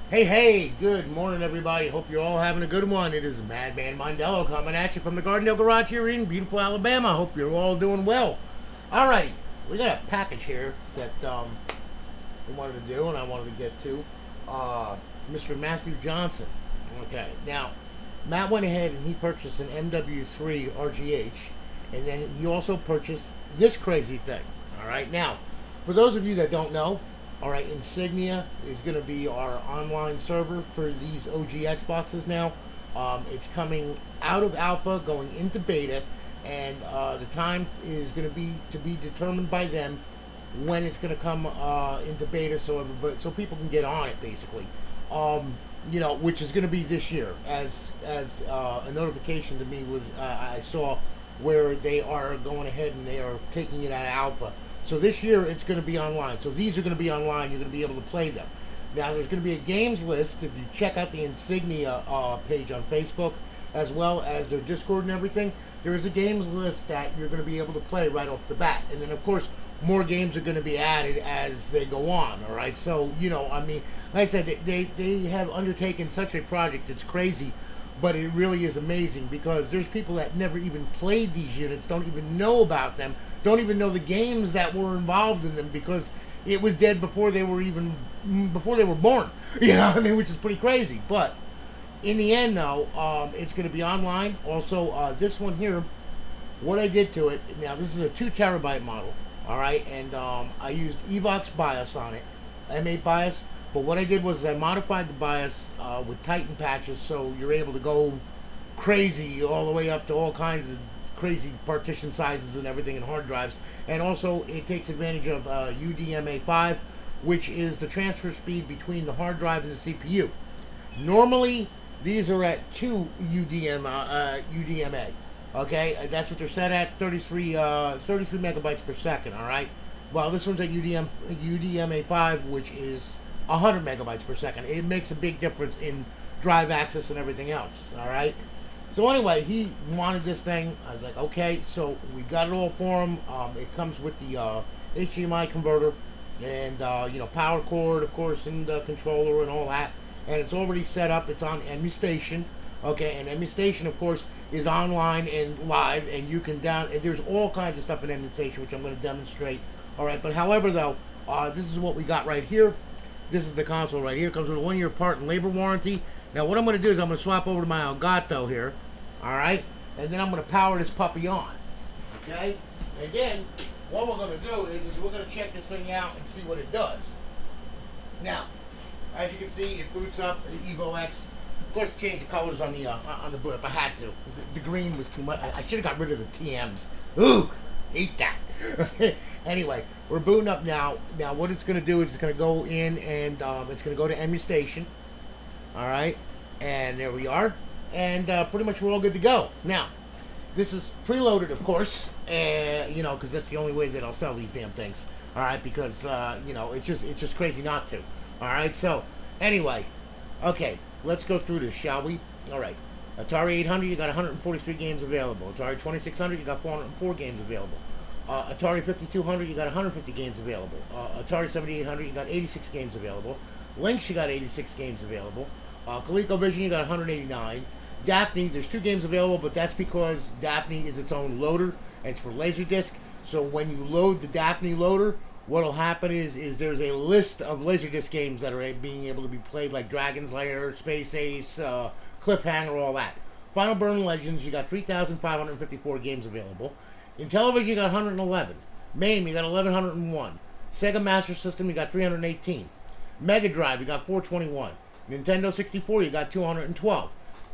Hey, good morning, everybody. Hope you're all having a good one. It is Madman Mondello coming at you from the Gardendale Garage here in beautiful Alabama. Hope you're all doing well. All right, we got a package here that we wanted to do and I wanted to get to. Mr. Matthew Johnson. Okay, now, Matt went ahead and he purchased an MW3 RGH, and then he also purchased this crazy thing. All right, now, for those of you that don't know, all right, Insignia is going to be our online server for these OG Xboxes now. It's coming out of alpha, going into beta, and the time is going to be determined by them when it's going to come into beta, so people can get on it basically. Which is going to be this year, as a notification to me was I saw where they are going ahead and they are taking it out of alpha. So this year it's going to be online. So these are going to be online. You're going to be able to play them. Now there's going to be a games list if you check out the Insignia page on Facebook, as well as their Discord and everything. There is a games list that you're going to be able to play right off the bat, and then of course more games are going to be added as they go on. All right. So like I said, they have undertaken such a project. It's crazy. But it really is amazing because there's people that never even played these units, don't even know about them, don't even know the games that were involved in them because it was dead before they were born. Which is pretty crazy. But in the end, though, it's going to be online. Also, this one here, what I did to it, now this is a 2 terabyte model, all right, and I used Evox BIOS on it, M8 BIOS. But what I did was I modified the BIOS with Titan patches, so you're able to go crazy all the way up to all kinds of crazy partition sizes and everything in hard drives. And also it takes advantage of UDMA 5, which is the transfer speed between the hard drive and the CPU. Normally these are at 2 UDMA. Okay, that's what they're set at, 33 megabytes per second. All right. Well, this one's at UDMA 5, which is 100 megabytes per second. It makes a big difference in drive access and everything else. All right. So anyway, he wanted this thing. I was like, okay. So we got it all for him. It comes with the HDMI converter and power cord, of course, and the controller and all that. And it's already set up. It's on Emustation. Okay, and Emustation, of course, is online and live, and you can there's all kinds of stuff in Emustation, which I'm going to demonstrate. All right, but however, though, this is what we got right here. This is the console right here. It comes with a 1-year part and labor warranty. Now what I'm going to do is I'm going to swap over to my Elgato here. Alright? And then I'm going to power this puppy on. Okay? And then what we're going to do is we're going to check this thing out and see what it does. Now, as you can see, it boots up the Evo X. Of course, change the colors on the boot up. I had to. The green was too much. I should have got rid of the TMs. Ooh, hate that. Anyway, we're booting up now. Now, what it's going to do is it's going to go in and it's going to go to Emustation. All right, and there we are. And pretty much we're all good to go. Now, this is preloaded, of course, because that's the only way that I'll sell these damn things. All right, because it's just crazy not to. All right, so anyway, okay, let's go through this, shall we? All right, Atari 800, you got 143 games available. Atari 2600, you got 404 games available. Atari 5200, you got 150 games available. Atari 7800, you got 86 games available. Lynx, you got 86 games available. ColecoVision, you got 189. Daphne, there's 2 games available, but that's because Daphne is its own loader, and it's for Laserdisc. So when you load the Daphne loader, what'll happen is there's a list of Laserdisc games that are being able to be played, like Dragon's Lair, Space Ace, Cliffhanger, all that. Final Burn Legends, you got 3,554 games available. In television, you got 111. MAME, you got 1,101. Sega Master System, you got 318. Mega Drive, you got 421. Nintendo 64, you got 212.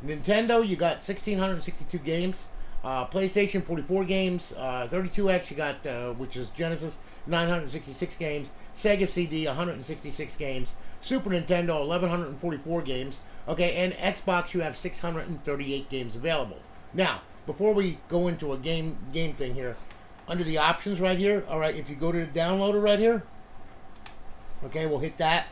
Nintendo, you got 1,662 games. PlayStation, 44 games. 32X, you got, which is Genesis, 966 games. Sega CD, 166 games. Super Nintendo, 1,144 games. Okay, and Xbox, you have 638 games available. Now, before we go into a game thing here, under the options right here, all right, if you go to the downloader right here, okay, we'll hit that.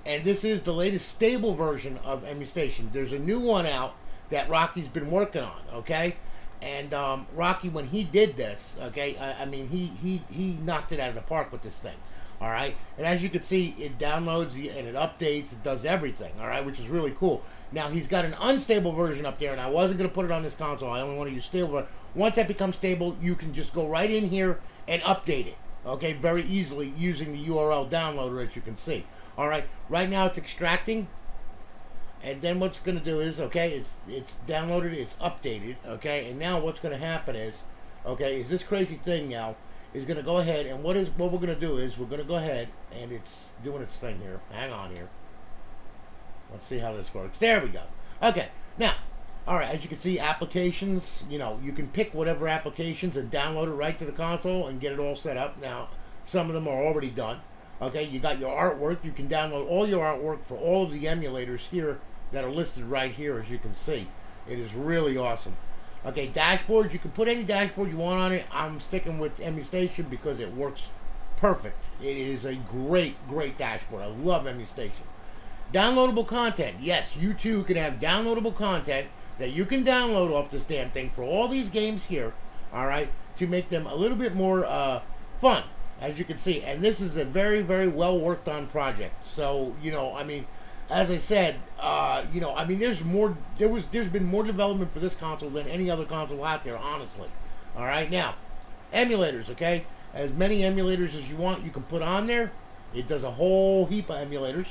And this is the latest stable version of Emustation. There's a new one out that Rocky's been working on, okay? And Rocky, when he did this, okay, I mean, he knocked it out of the park with this thing. All right, and as you can see, it downloads and it updates, it does everything. All right, which is really cool. Now he's got an unstable version up there, and I wasn't going to put it on this console. I only want to use stable. But once that becomes stable, you can just go right in here and update it. Okay, very easily using the URL downloader, as you can see. All right, right now it's extracting, and then what's going to do is, okay, it's downloaded, it's updated. Okay, and now what's going to happen is, okay, is this crazy thing now is going to go ahead, and what we're going to do is we're going to go ahead, and it's doing its thing here. Hang on here. Let's see how this works. There we go. Okay, now, all right, as you can see, applications, you know, you can pick whatever applications and download it right to the console and get it all set up. Now, some of them are already done. Okay, you got your artwork. You can download all your artwork for all of the emulators here that are listed right here, as you can see. It is really awesome. Okay, dashboards. You can put any dashboard you want on it. I'm sticking with Emustation because it works perfect. It is a great, great dashboard. I love Emustation. Downloadable content. Yes, you too can have downloadable content that you can download off this damn thing for all these games here, all right, to make them a little bit more fun, as you can see. And this is a very, very well worked on project. So, you know, I mean, as I said, you know, I mean, there's been more development for this console than any other console out there, honestly. All right, now, emulators, okay? As many emulators as you want, you can put on there. It does a whole heap of emulators.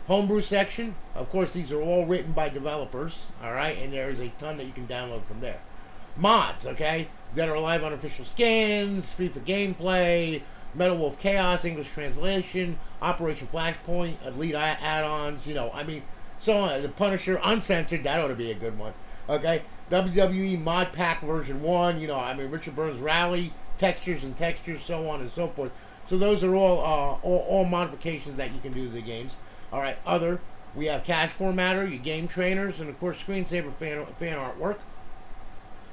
Homebrew section, of course, these are all written by developers, all right, and there is a ton that you can download from there. Mods, okay, that are live on official skins, free for gameplay, Metal Wolf Chaos, English translation, Operation Flashpoint, Elite add-ons, you know, I mean, so on. The Punisher, uncensored, that ought to be a good one, okay? WWE Mod Pack version 1, you know, I mean, Richard Burns Rally, textures, so on and so forth. So those are all modifications that you can do to the games. All right, other, we have cache formatter, your game trainers, and of course screensaver fan artwork.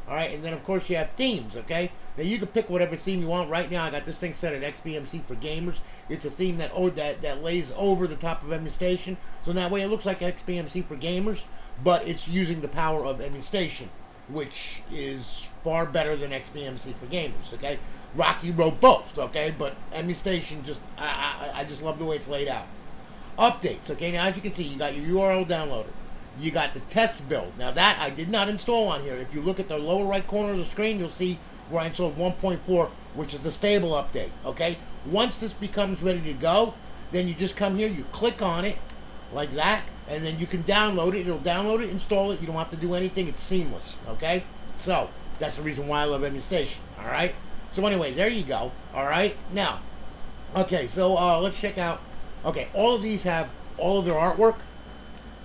All right, and then of course you have themes, okay? Now you can pick whatever theme you want. Right now I got this thing set at XBMC for gamers. It's a theme that lays over the top of Emustation. So that way it looks like XBMC for gamers, but it's using the power of Emustation, which is far better than XBMC for gamers, okay? Rocky wrote both, okay? But Emustation just, I just love the way it's laid out. Updates, okay, now as you can see, you got your URL downloader. You got the test build. Now that I did not install on here. If you look at the lower right corner of the screen, you'll see where I installed 1.4, which is the stable update, okay? Once this becomes ready to go, then you just come here, you click on it, like that, and then you can download it. It'll download it, install it. You don't have to do anything. It's seamless, okay? So, that's the reason why I love Emustation, all right? So anyway, there you go, all right? Now, okay, so let's check out. Okay, all of these have all of their artwork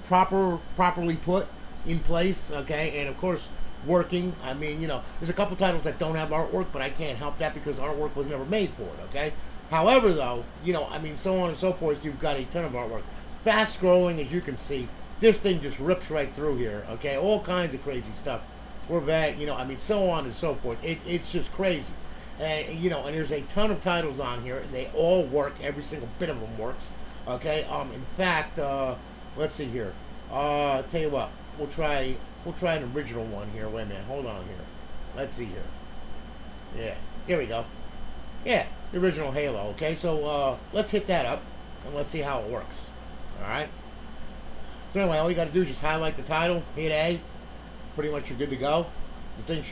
properly put in place, okay, and of course working. I mean, you know, there's a couple titles that don't have artwork, but I can't help that because artwork was never made for it, okay? However, though, you know, I mean, so on and so forth, you've got a ton of artwork. Fast scrolling, as you can see, this thing just rips right through here, okay? All kinds of crazy stuff. Corvette, you know, I mean, so on and so forth. It's just crazy. And, you know, and there's a ton of titles on here. They all work. Every single bit of them works. Okay. In fact, let's see here. Tell you what. We'll try an original one here. Wait a minute. Hold on here. Let's see here. Yeah. Here we go. Yeah. The original Halo. Okay. So let's hit that up and let's see how it works. All right. So anyway, all you got to do is just highlight the title, hit A. Pretty much you're good to go. The thing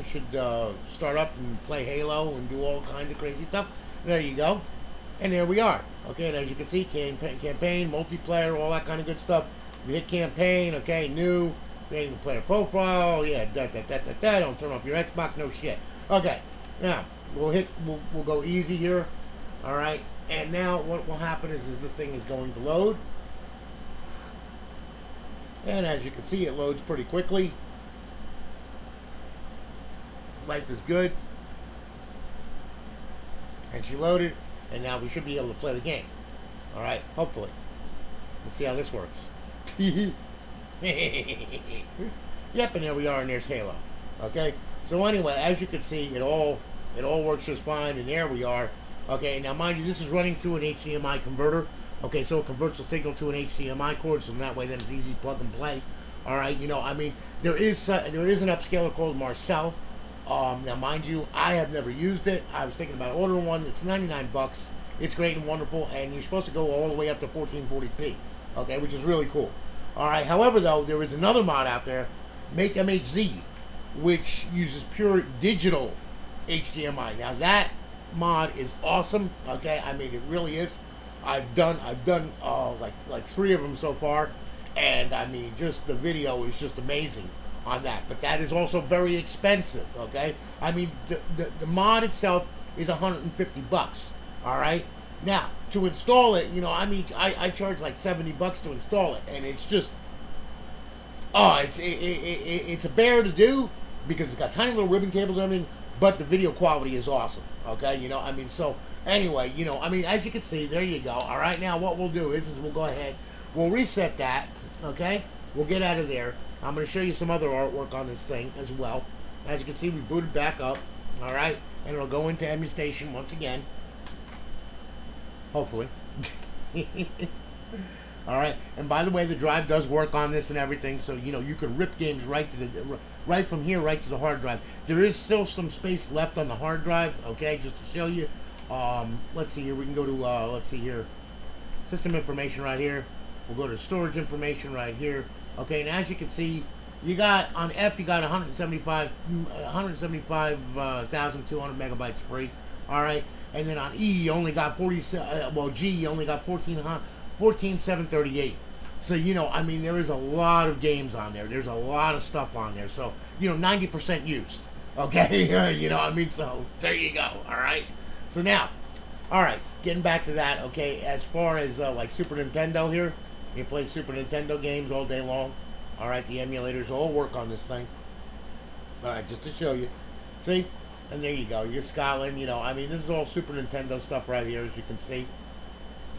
should start up and play Halo and do all kinds of crazy stuff. There you go, and there we are. Okay, and as you can see, campaign, multiplayer, all that kind of good stuff. We hit campaign. Okay, new, creating the player profile. Yeah, don't turn off your Xbox. No shit. Okay, now we'll go easy here. All right, and now what will happen is this thing is going to load, and as you can see, it loads pretty quickly. Life is good, and she loaded, and now we should be able to play the game. All right, hopefully. Let's see how this works. Yep, and there we are, and there's Halo. Okay, so anyway, as you can see, it all works just fine, and there we are. Okay, now mind you, this is running through an HDMI converter. Okay, so it converts the signal to an HDMI cord, so that way then it's easy to plug and play. All right, you know, I mean, there is an upscaler called Marcel. Now, mind you, I have never used it. I was thinking about ordering one. It's 99 bucks. It's great and wonderful, and you're supposed to go all the way up to 1440p, okay, which is really cool. All right. However, though, there is another mod out there, Make MHZ, which uses pure digital HDMI. Now, that mod is awesome. Okay, I mean, it really is. I've done like 3 of them so far, and I mean, just the video is just amazing on that. But that is also very expensive. Okay, I mean, the mod itself is 150 bucks. All right. Now, to install it, you know, I mean, I charge like 70 bucks to install it, and it's just, oh, it's a bear to do because it's got tiny little ribbon cables and everything, but the video quality is awesome. Okay, you know, I mean, so anyway, you know, I mean, as you can see, there you go. All right, now what we'll do is we'll go ahead, we'll reset that. Okay, we'll get out of there. I'm going to show you some other artwork on this thing as well. As you can see, we booted back up. All right, and it'll go into Emustation once again. Hopefully. All right, and by the way, the drive does work on this and everything, so you know you can rip games right to the right from here right to the hard drive. There is still some space left on the hard drive. Okay, just to show you. Let's see here. We can go to let's see here, system information right here. We'll go to storage information right here. Okay, and as you can see, you got on F you got 175,200 megabytes free. All right. And then on E, you only got G, you only got 14,738. So, you know, I mean, there is a lot of games on there. There's a lot of stuff on there. So, you know, 90% used. Okay? You know what I mean? So, there you go. All right? So, now, all right, getting back to that, okay, as far as, like, Super Nintendo here, you play Super Nintendo games all day long. All right, the emulators all work on this thing. All right, just to show you. See? And there you go. You're Scotland, you know. I mean, this is all Super Nintendo stuff right here, as you can see.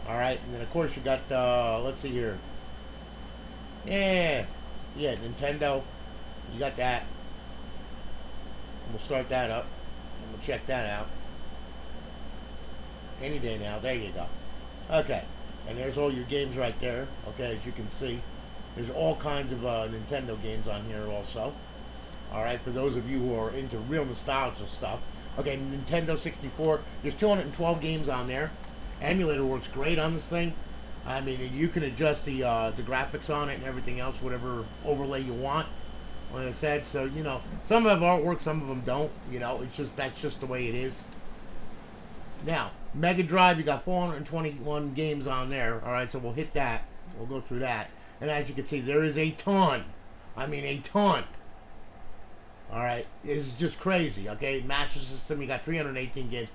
All right, and then of course you got. Let's see here. Yeah, Nintendo. You got that. And we'll start that up, and we'll check that out. Any day now. There you go. Okay, and there's all your games right there. Okay, as you can see, there's all kinds of Nintendo games on here also. All right, for those of you who are into real nostalgia stuff. Okay, Nintendo 64. There's 212 games on there. Emulator works great on this thing. I mean, you can adjust the graphics on it and everything else, whatever overlay you want. Like I said, so you know, some have artwork, some of them don't. You know, that's just the way it is. Now, Mega Drive, you got 421 games on there. All right, so we'll hit that. We'll go through that, and as you can see, there is a ton. I mean, a ton. All right, it's just crazy. Okay, Master System, you got 318 games.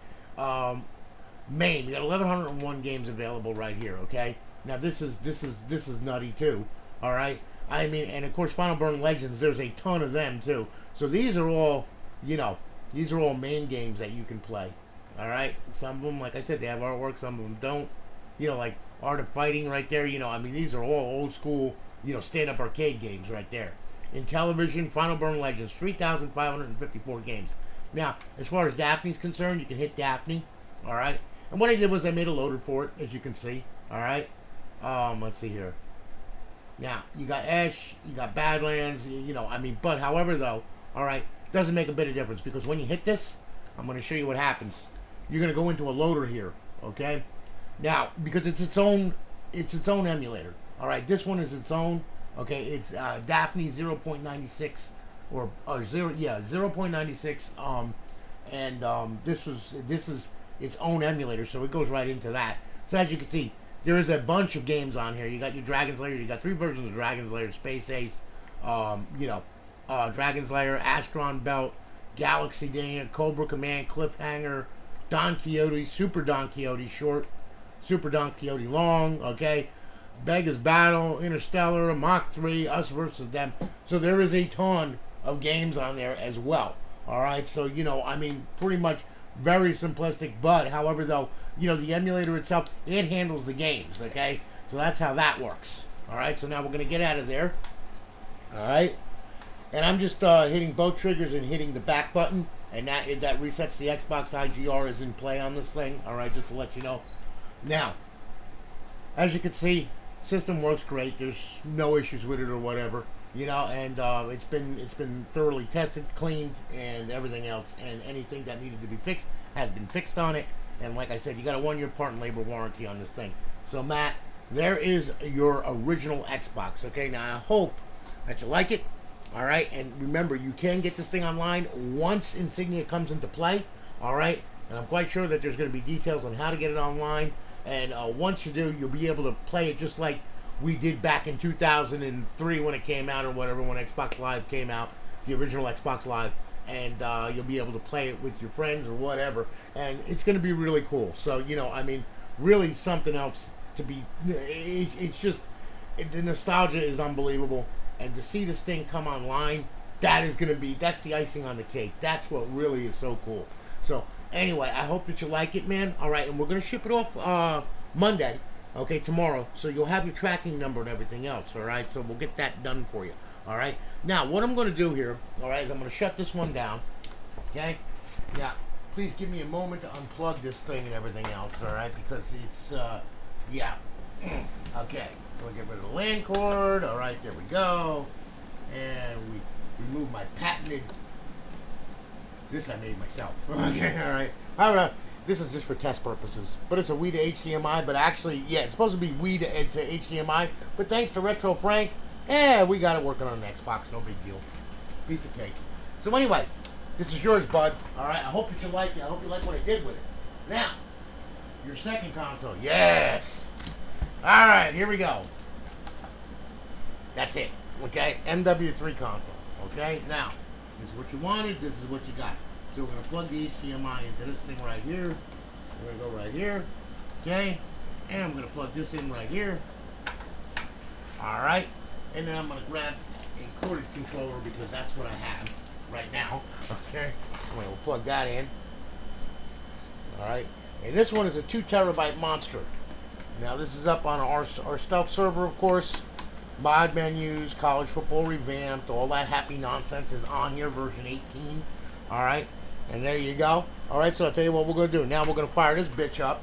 MAME, you got 1,101 games available right here. Okay, now this is nutty too. All right, I mean, and of course, Final Burn Legends, there's a ton of them too. So these are all, you know, these are all main games that you can play. All right, some of them, like I said, they have artwork. Some of them don't. You know, like Art of Fighting right there. You know, I mean, these are all old school, you know, stand-up arcade games right there. In television, Final Burn Legends, 3,554 games. Now, as far as Daphne's concerned, you can hit Daphne, all right? And what I did was I made a loader for it, as you can see, all right? Let's see here. Now, you got Ash, you got Badlands, you know, I mean, but however, though, all right, doesn't make a bit of difference because when you hit this, I'm going to show you what happens. You're going to go into a loader here, okay? Now, because it's its own emulator, all right? This one is its own. Okay, it's Daphne 0.96 or 0.96. This is its own emulator, so it goes right into that. So as you can see, there is a bunch of games on here. You got your Dragon's Lair. You got 3 versions of Dragon's Lair: Space Ace, Dragon's Lair, Astron Belt, Galaxy Day, Cobra Command, Cliffhanger, Don Quixote, Super Don Quixote Short, Super Don Quixote Long. Okay. Bega's Battle, Interstellar, Mach 3, Us versus Them. So there is a ton of games on there as well. All right, so you know, I mean, pretty much very simplistic. But however, though, you know, the emulator itself, it handles the games. Okay, so that's how that works. All right, so now we're gonna get out of there. All right, and I'm just hitting both triggers and hitting the back button, and that resets the Xbox IGR is in play on this thing. All right, just to let you know. Now, as you can see, system works great. There's no issues with it or whatever. you know, and it's been thoroughly tested, cleaned, and everything else, and anything that needed to be fixed has been fixed on it. And like I said, you got a 1-year part and labor warranty on this thing. So Matt, there is your original Xbox. Okay, now I hope that you like it. All right, and remember, you can get this thing online once Insignia comes into play. All right, and I'm quite sure that there's going to be details on how to get it online. And once you do, you'll be able to play it just like we did back in 2003 when it came out, or whatever, when Xbox Live came out, the original Xbox Live. And you'll be able to play it with your friends or whatever. And it's going to be really cool. So, you know, I mean, really something else to be... It's just... The nostalgia is unbelievable. And to see this thing come online, that is going to be... That's the icing on the cake. That's what really is so cool. So, anyway, I hope that you like it, man. All right, and we're going to ship it off Monday, okay, tomorrow. So you'll have your tracking number and everything else, all right? So we'll get that done for you, all right? Now, what I'm going to do here, all right, is I'm going to shut this one down, okay? Now, please give me a moment to unplug this thing and everything else, all right? Because it's, yeah. Okay, so we get rid of the LAN cord. All right, there we go. And we remove my patented... This I made myself. Okay, all right. All right. This is just for test purposes, but it's a Wii to HDMI. But actually, yeah, it's supposed to be Wii to HDMI. But thanks to Retro Frank, we got it working on an Xbox. No big deal. Piece of cake. So anyway, this is yours, bud. All right. I hope that you like it. I hope you like what I did with it. Now, your second console. Yes. All right. Here we go. That's it. Okay. Mw3 console. Okay. Now, this is what you wanted. This is what you got. So we're going to plug the HDMI into this thing right here. We're going to go right here. Okay. And I'm going to plug this in right here. Alright. And then I'm going to grab a corded controller because that's what I have right now. Okay. I'm going to plug that in. Alright. And this one is a 2 terabyte monster. Now this is up on our stealth server, of course. Mod menus, college football revamped, all that happy nonsense is on here, version 18. Alright. And there you go. Alright, so I'll tell you what we're going to do. Now we're going to fire this bitch up.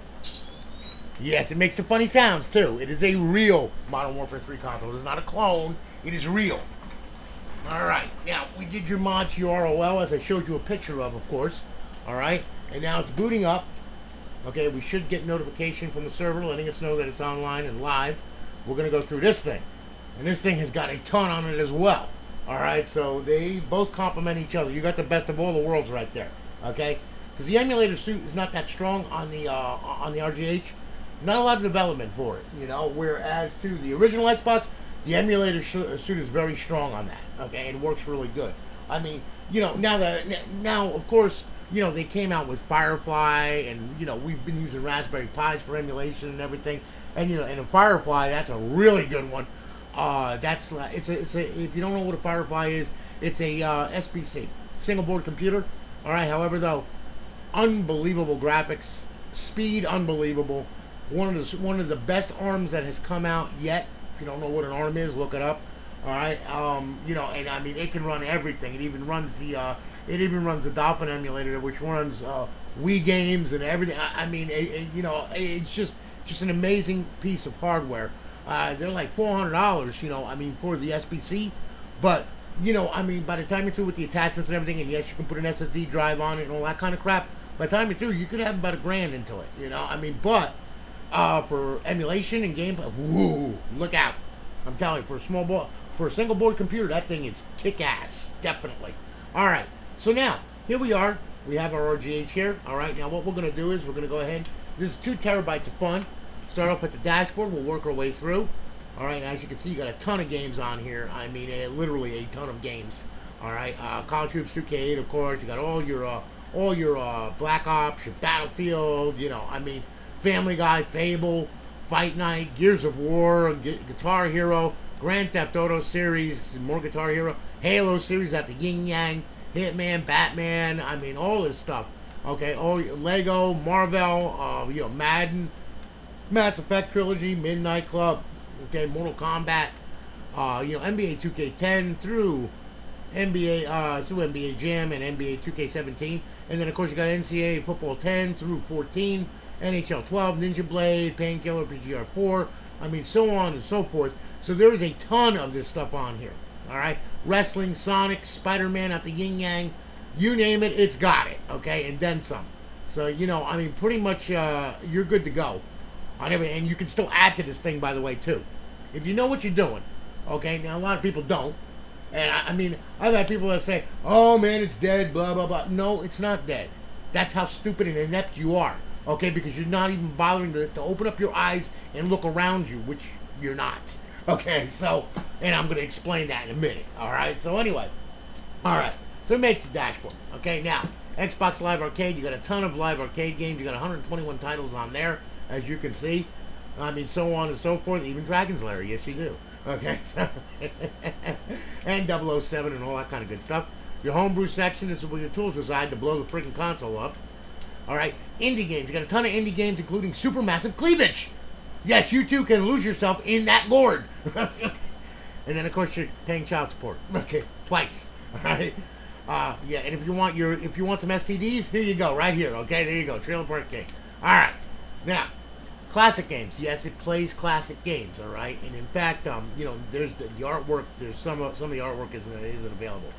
Yes, it makes the funny sounds, too. It is a real Modern Warfare 3 console. It is not a clone. It is real. Alright, now, we did your mod URL, as I showed you a picture of course. Alright, and now it's booting up. Okay, we should get notification from the server letting us know that it's online and live. We're going to go through this thing. And this thing has got a ton on it as well. Alright, so they both complement each other. You got the best of all the worlds right there. Okay? Because the emulator suit is not that strong on the Rgh. Not a lot of development for it, you know. Whereas to the original Xbox, the emulator suit is very strong on that. Okay, and it works really good. I mean, you know, now of course, you know, they came out with Firefly, and you know, we've been using Raspberry Pis for emulation and everything. And you know, and a Firefly, that's a really good one. It's a if you don't know what a Firefly is, it's a SBC, single board computer. All right. However, though, unbelievable graphics, speed unbelievable. One of the best ARMs that has come out yet. If you don't know what an ARM is, look it up. All right. You know, and I mean, it can run everything. It even runs the Dolphin emulator, which runs Wii games and everything. I mean, you know, it's just an amazing piece of hardware. They're like $400, you know, I mean, for the SBC. But, you know, I mean, by the time you're through with the attachments and everything, and yes, you can put an SSD drive on it and all that kind of crap, by the time you're through, you could have about $1,000 into it, you know, I mean, but for emulation and gameplay, whoo, look out. I'm telling you, for a single board computer, that thing is kick-ass, definitely. All right, so now, here we are. We have our Rgh here. All right, now what we're going to do is we're going to go ahead. This is 2 terabytes of fun. Start off at the dashboard. We'll work our way through. All right, as you can see, you got a ton of games on here. I mean, literally a ton of games. All right, College Troops 2K8, of course. You got all your Black Ops, your Battlefield. You know, I mean, Family Guy, Fable, Fight Night, Gears of War, Guitar Hero, Grand Theft Auto series, more Guitar Hero, Halo series at the Yin Yang, Hitman, Batman. I mean, all this stuff. Okay, all Lego, Marvel, you know, Madden. Mass Effect Trilogy, Midnight Club, okay, Mortal Kombat, you know, NBA 2K10 through NBA Jam and NBA 2K17, and then of course you got NCAA Football 10 through 14, NHL 12, Ninja Blade, Painkiller, PGR 4, I mean, so on and so forth. So there is a ton of this stuff on here. All right, wrestling, Sonic, Spider-Man at the Yin Yang, you name it, it's got it. Okay, and then some. So you know, I mean, pretty much you're good to go on everything, and you can still add to this thing, by the way, too, if you know what you're doing. Okay, now a lot of people don't, and I mean, I've had people that say, "Oh man, it's dead," blah blah blah. No, it's not dead. That's how stupid and inept you are. Okay, because you're not even bothering to open up your eyes and look around you, which you're not. Okay, so, and I'm going to explain that in a minute. All right, so anyway, all right, so we make the dashboard. Okay, now Xbox Live Arcade, you got a ton of live arcade games. You got 121 titles on there, as you can see. I mean, so on and so forth. Even Dragon's Lair, yes, you do. Okay, so and 007 and all that kind of good stuff. Your homebrew section, this is where your tools reside to blow the freaking console up. All right, indie games. You got a ton of indie games, including Supermassive Cleavage. Yes, you too can lose yourself in that gourd. And then, of course, you're paying child support. Okay, twice. All right. Yeah, and if you want some STDs, here you go, right here. Okay, there you go, Trailer Park King. All right. Now, classic games. Yes, it plays classic games. All right, and in fact, you know, there's the artwork. There's some of the artwork isn't available.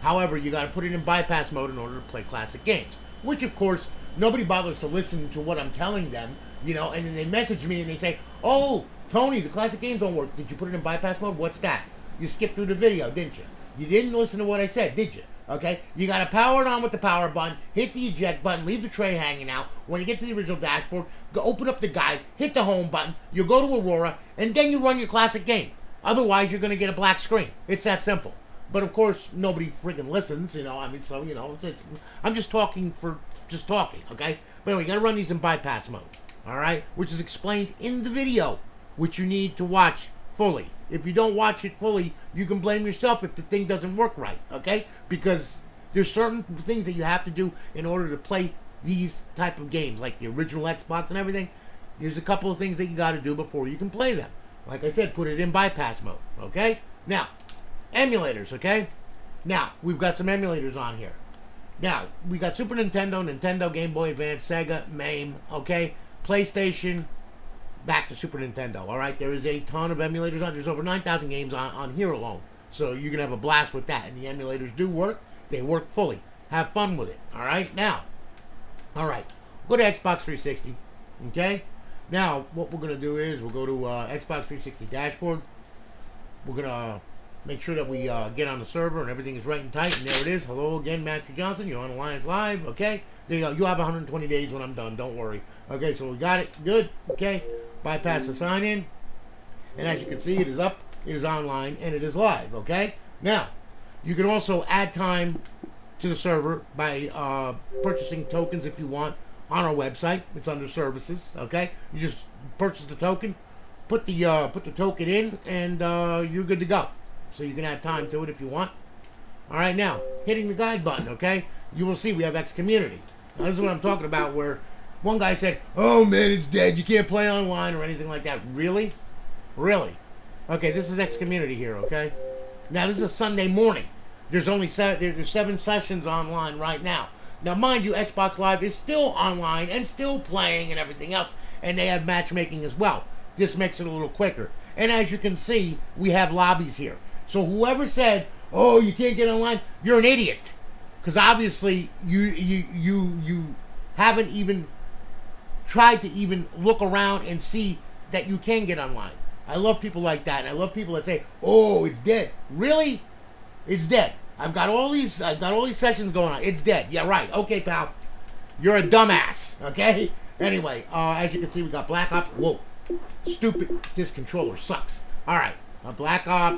However, you got to put it in bypass mode in order to play classic games, which of course nobody bothers to listen to what I'm telling them, you know, and then they message me and they say, "Oh, Tony, the classic games don't work. Did you put it in bypass mode? What's that? You skipped through the video, didn't you? You didn't listen to what I said, did you? Okay, you got to power it on with the power button, hit the eject button, leave the tray hanging out. When you get to the original dashboard, go open up the guide, hit the home button, you go to Aurora, and then you run your classic game. Otherwise, you're going to get a black screen. It's that simple." But of course, nobody freaking listens, you know. I mean, so, you know, I'm just talking for just talking, okay? But anyway, you gotta run these in bypass mode, all right? Which is explained in the video, which you need to watch fully. If you don't watch it fully, you can blame yourself if the thing doesn't work right, okay? Because there's certain things that you have to do in order to play these type of games, like the original Xbox and everything. There's a couple of things that you gotta do before you can play them. Like I said, put it in bypass mode, okay? Now, emulators, okay? Now, we've got some emulators on here. Now, we got Super Nintendo, Nintendo, Game Boy Advance, Sega, MAME, okay? PlayStation, back to Super Nintendo, all right? There is a ton of emulators on. There's over 9,000 games on here alone. So you can have a blast with that. And the emulators do work. They work fully. Have fun with it, all right? Now, all right, go to Xbox 360, okay? Now, what we're going to do is we'll go to Xbox 360 dashboard. We're going to make sure that we get on the server and everything is right and tight. And there it is. Hello again, Master Johnson. You're on Alliance Live. Okay. There you go. You'll have 120 days when I'm done. Don't worry. Okay. So we got it. Good. Okay. Bypass the sign in. And as you can see, it is up, it is online, and it is live. Okay. Now, you can also add time to the server by purchasing tokens if you want on our website. It's under services. Okay. You just purchase the token, put the token in, and you're good to go. So you can add time to it if you want. All right, now, hitting the guide button, okay? You will see we have X Community. Now, this is what I'm talking about, where one guy said, "Oh, man, it's dead. You can't play online or anything like that." Really? Really? Okay, this is X Community here, okay? Now, this is a Sunday morning. There's only there's 7 sessions online right now. Now, mind you, Xbox Live is still online and still playing and everything else, and they have matchmaking as well. This makes it a little quicker. And as you can see, we have lobbies here. So whoever said, "Oh, you can't get online," you're an idiot, because obviously you haven't even tried to even look around and see that you can get online. I love people like that, and I love people that say, "Oh, it's dead." Really? It's dead. I've got all these sessions going on. It's dead. Yeah, right. Okay, pal. You're a dumbass. Okay. Anyway, as you can see, we got Black Ops. Whoa, stupid! This controller sucks. All right, a Black Ops.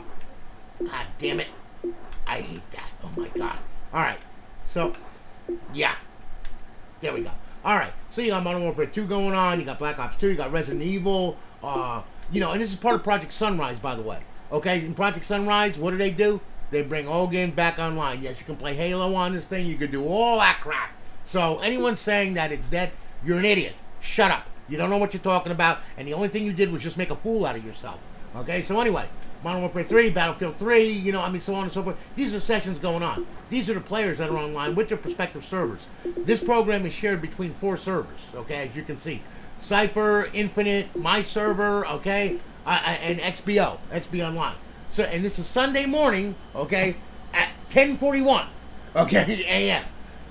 God damn it. I hate that. Oh my god. Alright. So, yeah. There we go. Alright. So you got Modern Warfare 2 going on. You got Black Ops 2. You got Resident Evil. You know, and this is part of Project Sunrise, by the way. Okay? In Project Sunrise, what do? They bring all games back online. Yes, you can play Halo on this thing. You can do all that crap. So, anyone saying that it's dead, you're an idiot. Shut up. You don't know what you're talking about. And the only thing you did was just make a fool out of yourself. Okay? So, anyway. Modern Warfare 3, Battlefield 3, you know, I mean, so on and so forth. These are sessions going on. These are the players that are online with their respective servers. This program is shared between 4 servers, okay, as you can see. Cypher, Infinite, my server, okay, and XBO Online. So, and this is Sunday morning, okay, at 10:41, okay, a.m.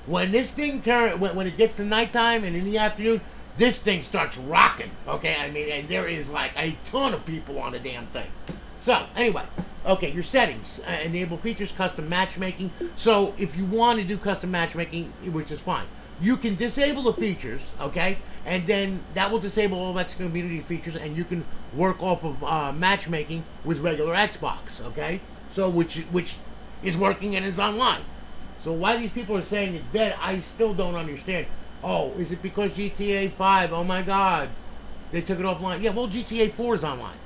When this thing when it gets to nighttime and in the afternoon, this thing starts rocking, okay? I mean, and there is like a ton of people on the damn thing. So, anyway, okay, your settings. Enable features, custom matchmaking. So, if you want to do custom matchmaking, which is fine, you can disable the features, okay? And then that will disable all X community features, and you can work off of matchmaking with regular Xbox, okay? So, which is working and is online. So why these people are saying it's dead, I still don't understand. Oh, is it because GTA 5, oh my god, they took it offline? Yeah, well, GTA 4 is online.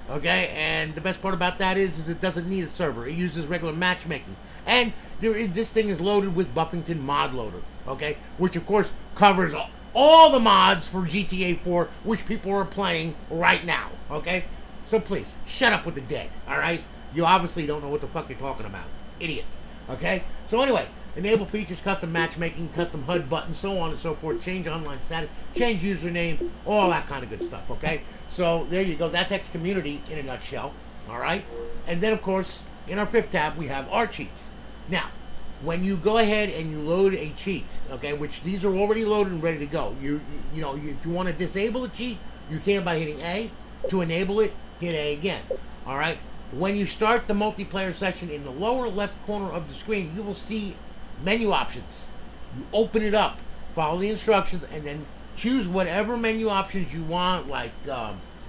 Okay, and the best part about that is it doesn't need a server. It uses regular matchmaking. And this thing is loaded with Buffington Mod Loader, okay? Which, of course, covers all the mods for GTA 4, which people are playing right now, okay? So please, shut up with the dead, alright? You obviously don't know what the fuck you're talking about. Idiot. Okay? So anyway, enable features, custom matchmaking, custom HUD buttons, so on and so forth, change online status, change username, all that kind of good stuff, okay? So there you go. That's X Community in a nutshell, all right? And then, of course, in our fifth tab, we have our cheats. Now, when you go ahead and you load a cheat, okay, which these are already loaded and ready to go, you know, if you want to disable a cheat, you can by hitting A. To enable it, hit A again, all right? When you start the multiplayer section, in the lower left corner of the screen, you will see menu options. You open it up, follow the instructions, and then choose whatever menu options you want, like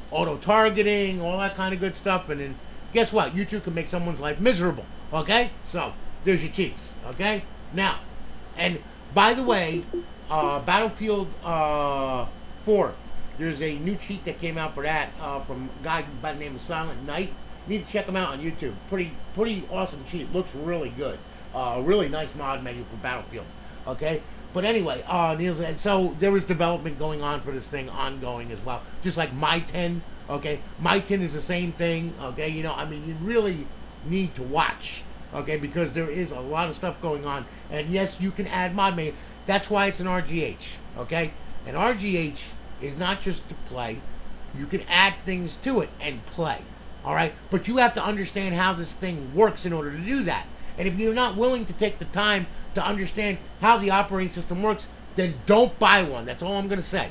auto-targeting, all that kind of good stuff, and then guess what? You too can make someone's life miserable, okay? So, there's your cheats, okay? Now, and by the way, Battlefield 4, there's a new cheat that came out for that from a guy by the name of Silent Knight. You need to check them out on YouTube. Pretty awesome cheat. Looks really good. Really nice mod menu for Battlefield. Okay? But anyway, so there was development going on for this thing, ongoing as well. Just like My10, okay? My10 is the same thing, okay? You know, I mean, you really need to watch, okay? Because there is a lot of stuff going on. And yes, you can add mod menu. That's why it's an RGH, okay? An RGH is not just to play. You can add things to it and play, all right? But you have to understand how this thing works in order to do that. And if you're not willing to take the time to understand how the operating system works, then don't buy one. That's all I'm going to say.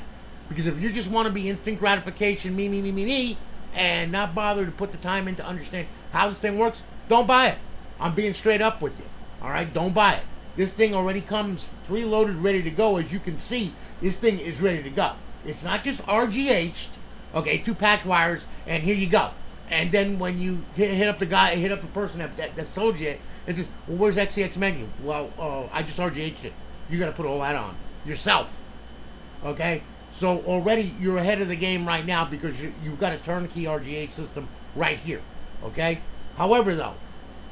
Because if you just want to be instant gratification, me, and not bother to put the time in to understand how this thing works, don't buy it. I'm being straight up with you. All right? Don't buy it. This thing already comes preloaded, ready to go. As you can see, this thing is ready to go. It's not just RGH'd, okay, 2 patch wires, and here you go. And then when you hit up the guy, hit up the person that sold you it, it says, well, where's XCX menu? Well, I just RGH'd it. You got to put all that on yourself, okay? So already you're ahead of the game right now because you've got a turnkey RGH system right here, okay? However, though,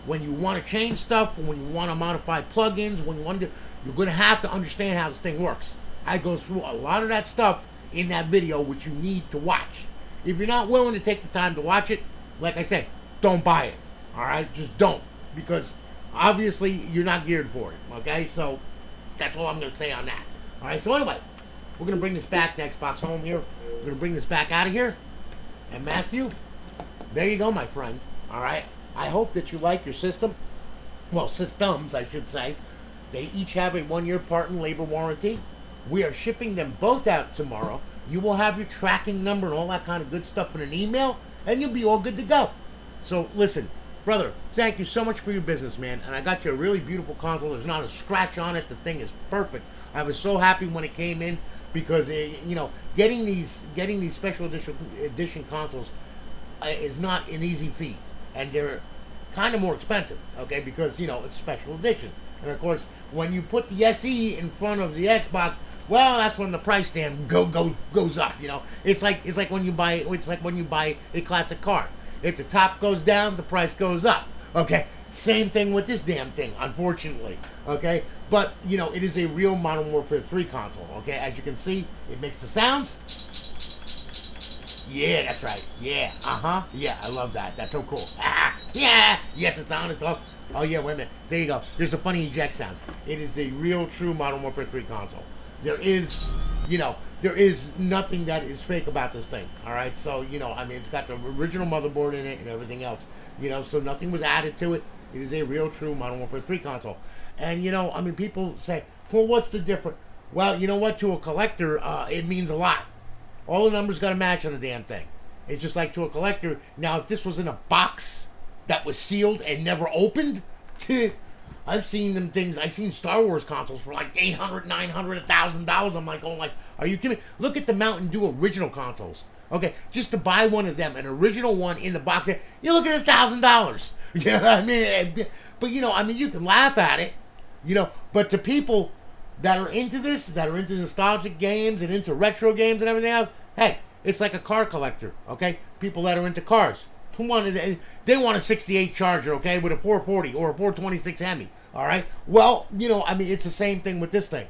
when you want to change stuff, when you want to modify plugins, when you want to, you're going to have to understand how this thing works. I go through a lot of that stuff in that video, which you need to watch. If you're not willing to take the time to watch it, like I said, don't buy it. All right, just don't, because obviously you're not geared for it. Okay, so that's all I'm going to say on that. All right, so anyway, we're going to bring this back to Xbox Home here. We're going to bring this back out of here, and Matthew, there you go, my friend. All right, I hope that you like your system. Well, systems, I should say. They each have a 1-year part and labor warranty. We are shipping them both out tomorrow. You will have your tracking number and all that kind of good stuff in an email, and you'll be all good to go. So, listen, brother, thank you so much for your business, man. And I got you a really beautiful console. There's not a scratch on it. The thing is perfect. I was so happy when it came in because, you know, getting these special edition consoles is not an easy feat. And they're kind of more expensive, okay, because, you know, it's special edition. And, of course, when you put the SE in front of the Xbox, well, that's when the price stand goes up. You know, it's like when you buy a classic car. If the top goes down, the price goes up. Okay, same thing with this damn thing, unfortunately. Okay, but you know, it is a real Modern Warfare 3 console. Okay, as you can see, it makes the sounds. Yeah, that's right. Yeah, yeah, I love that. That's so cool. Yeah, yes, it's on. It's off. Oh yeah, wait a minute. There you go. There's the funny eject sounds. It is the real, true Modern Warfare 3 console. There is you know, there is nothing that is fake about this thing. All right, so you know, I mean, it's got the original motherboard in it and everything else. You know, so nothing was added to it. It is a real, true Modern Warfare 3 console. And you know, I mean, people say, well, what's the difference? Well, you know what? To a collector, it means a lot. All the numbers got to match on the damn thing. It's just like to a collector. Now, if this was in a box that was sealed and never opened, I've seen them things. I've seen Star Wars consoles for like $800, $900, $1,000. I'm like, going like, are you kidding me? Look at the Mountain Dew original consoles. Okay, just to buy one of them, an original one in the box, you look at $1,000. You know what I mean? But you know, I mean, you can laugh at it, you know. But to people that are into this, that are into nostalgic games and into retro games and everything else, hey, it's like a car collector, okay? People that are into cars, they want a 68 Charger, okay, with a 440 or a 426 Hemi, all right? Well, you know, I mean, it's the same thing with this thing.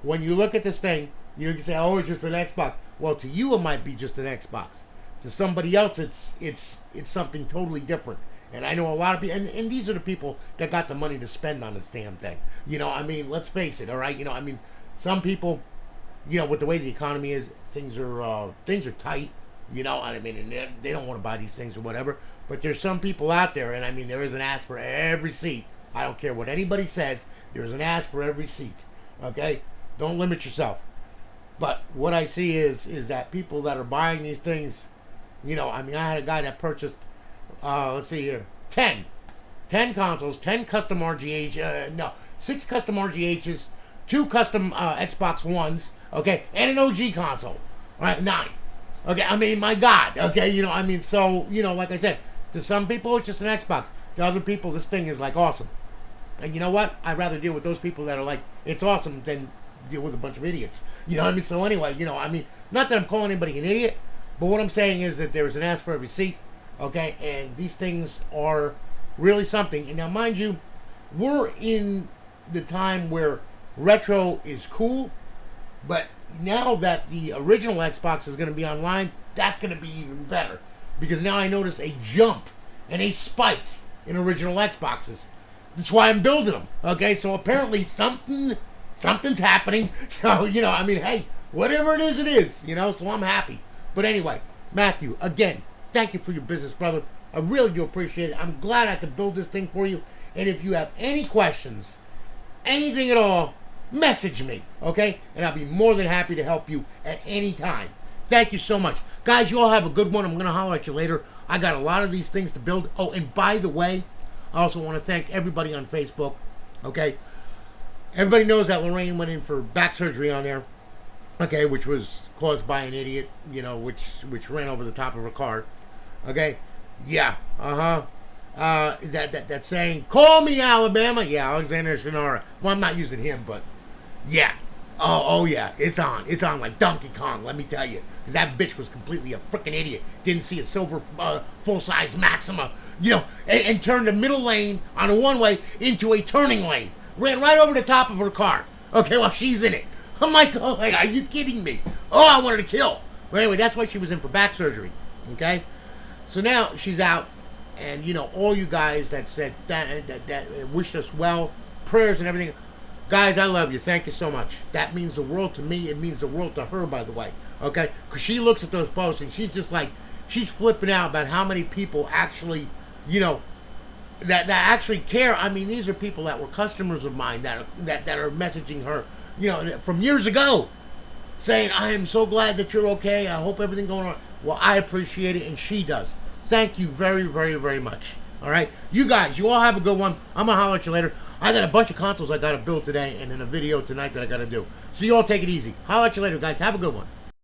When you look at this thing, you can say, oh, it's just an Xbox. Well, to you, it might be just an Xbox. To somebody else, it's something totally different. And I know a lot of people, and these are the people that got the money to spend on this damn thing. You know, I mean, let's face it, all right? You know, I mean, some people, you know, with the way the economy is, things are tight. You know, I mean, and they don't want to buy these things or whatever. But there's some people out there, and I mean, there is an ask for every seat. I don't care what anybody says. There's an ask for every seat. Okay, don't limit yourself. But what I see is that people that are buying these things, you know, I mean, I had a guy that purchased, let's see here, 10 consoles, 10 custom RGH, 6 custom RGHs, 2 custom Xbox Ones, okay, and an OG console, right, 9. Okay, I mean, my God, okay, you know, I mean, so, you know, like I said, to some people, it's just an Xbox. To other people, this thing is, like, awesome. And you know what? I'd rather deal with those people that are like, it's awesome, than deal with a bunch of idiots. You know what I mean? So anyway, you know, I mean, not that I'm calling anybody an idiot, but what I'm saying is that there's an ask for every seat, okay? And these things are really something. And now, mind you, we're in the time where retro is cool, but now that the original Xbox is going to be online, that's going to be even better. Because now I notice a jump and a spike in original Xboxes. That's why I'm building them, okay? So apparently something's happening. So, you know, I mean, hey, whatever it is, you know, so I'm happy. But anyway, Matthew, again, thank you for your business, brother. I really do appreciate it. I'm glad I could build this thing for you. And if you have any questions, anything at all, message me, okay? And I'll be more than happy to help you at any time. Thank you so much. Guys, you all have a good one. I'm going to holler at you later. I got a lot of these things to build. Oh, and by the way, I also want to thank everybody on Facebook, okay? Everybody knows that Lorraine went in for back surgery on there, okay, which was caused by an idiot, you know, which ran over the top of her car, okay? Yeah, that saying, call me Alabama, yeah, Alexander Shannara. Well, I'm not using him, but yeah. Oh yeah, it's on like Donkey Kong, let me tell you. Because that bitch was completely a freaking idiot. Didn't see a silver full-size Maxima, you know, and turned the middle lane on a one-way into a turning lane. Ran right over the top of her car, okay, while she's in it. I'm like, oh, are you kidding me? Oh, I wanted to kill. But anyway, that's why she was in for back surgery, okay? So now she's out, and, you know, all you guys that said that wished us well, prayers and everything, guys, I love you. Thank you so much. That means the world to me. It means the world to her, by the way. Okay? Because she looks at those posts and she's just like, she's flipping out about how many people actually, you know, that actually care. I mean, these are people that were customers of mine that are messaging her, you know, from years ago, saying, I am so glad that you're okay. I hope everything's going on. Well, I appreciate it, and she does. Thank you very, very, very much. All right? You guys, you all have a good one. I'm going to holler at you later. I got a bunch of consoles I got to build today and then a video tonight that I got to do. So you all take it easy. Holler at you later, guys. Have a good one.